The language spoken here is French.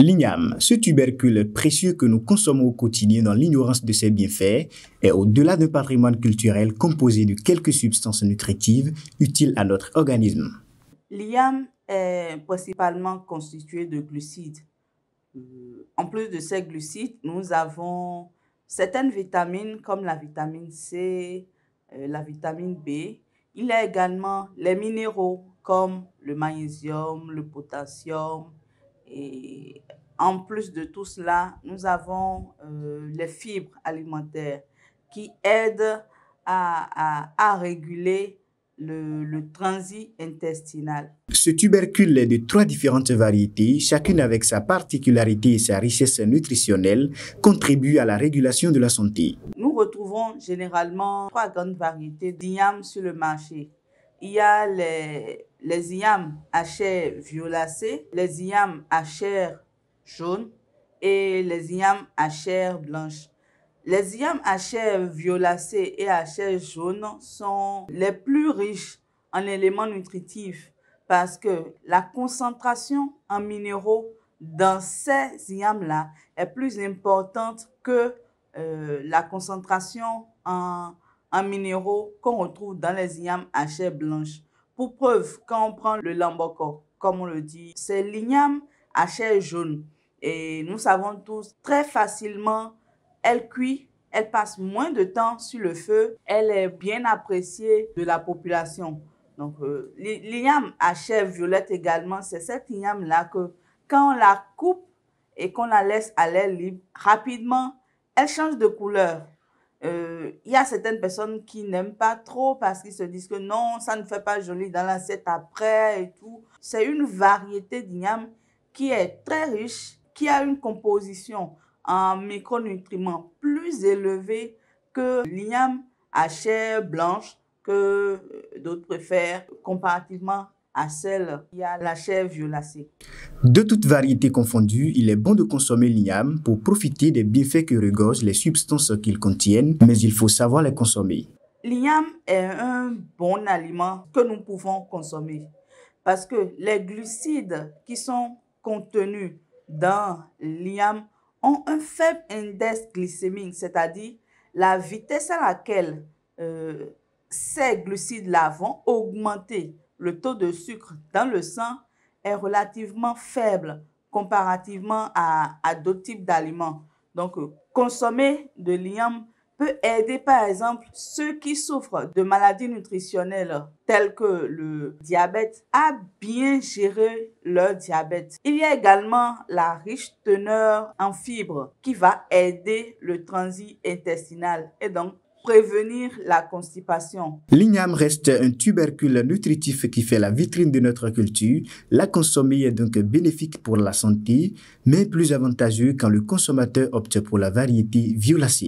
L'igname, ce tubercule précieux que nous consommons au quotidien dans l'ignorance de ses bienfaits, est au-delà d'un patrimoine culturel composé de quelques substances nutritives utiles à notre organisme. L'igname est principalement constitué de glucides. En plus de ces glucides, nous avons certaines vitamines comme la vitamine C, la vitamine B. Il y a également les minéraux comme le magnésium, le potassium. Et en plus de tout cela, nous avons les fibres alimentaires qui aident à réguler le transit intestinal. Ce tubercule est de 3 différentes variétés, chacune avec sa particularité et sa richesse nutritionnelle, contribue à la régulation de la santé. Nous retrouvons généralement 3 grandes variétés d'ignames sur le marché. Il y a les ignames à chair violacée, les ignames à chair jaune et les ignames à chair blanche. Les ignames à chair violacée et à chair jaune sont les plus riches en éléments nutritifs parce que la concentration en minéraux dans ces ignames-là est plus importante que la concentration en minéraux qu'on retrouve dans les ignames à chair blanche. Pour preuve, quand on prend le lomboko, comme on le dit, c'est l'igname à chair jaune. Et nous savons tous très facilement, elle cuit, elle passe moins de temps sur le feu, elle est bien appréciée de la population. Donc, l'igname à chair violette également, c'est cette igname-là que quand on la coupe et qu'on la laisse à l'air libre, rapidement, elle change de couleur. Y a certaines personnes qui n'aiment pas trop parce qu'ils se disent que non, ça ne fait pas joli dans l'assiette après et tout. C'est une variété d'igname qui est très riche, qui a une composition en micronutriments plus élevée que l'igname à chair blanche que d'autres préfèrent comparativement à celle qui a la chair violacée. De toutes variétés confondues, il est bon de consommer l'igname pour profiter des bienfaits que regorgent les substances qu'ils contiennent, mais il faut savoir les consommer. L'igname est un bon aliment que nous pouvons consommer parce que les glucides qui sont contenus dans l'igname ont un faible index glycémique, c'est-à-dire la vitesse à laquelle ces glucides-là vont augmenter le taux de sucre dans le sang est relativement faible comparativement à d'autres types d'aliments. Donc, consommer de l'igname peut aider par exemple ceux qui souffrent de maladies nutritionnelles telles que le diabète à bien gérer leur diabète. Il y a également la riche teneur en fibres qui va aider le transit intestinal et donc prévenir la constipation. L'igname reste un tubercule nutritif qui fait la vitrine de notre culture. La consommer est donc bénéfique pour la santé, mais plus avantageux quand le consommateur opte pour la variété violacée.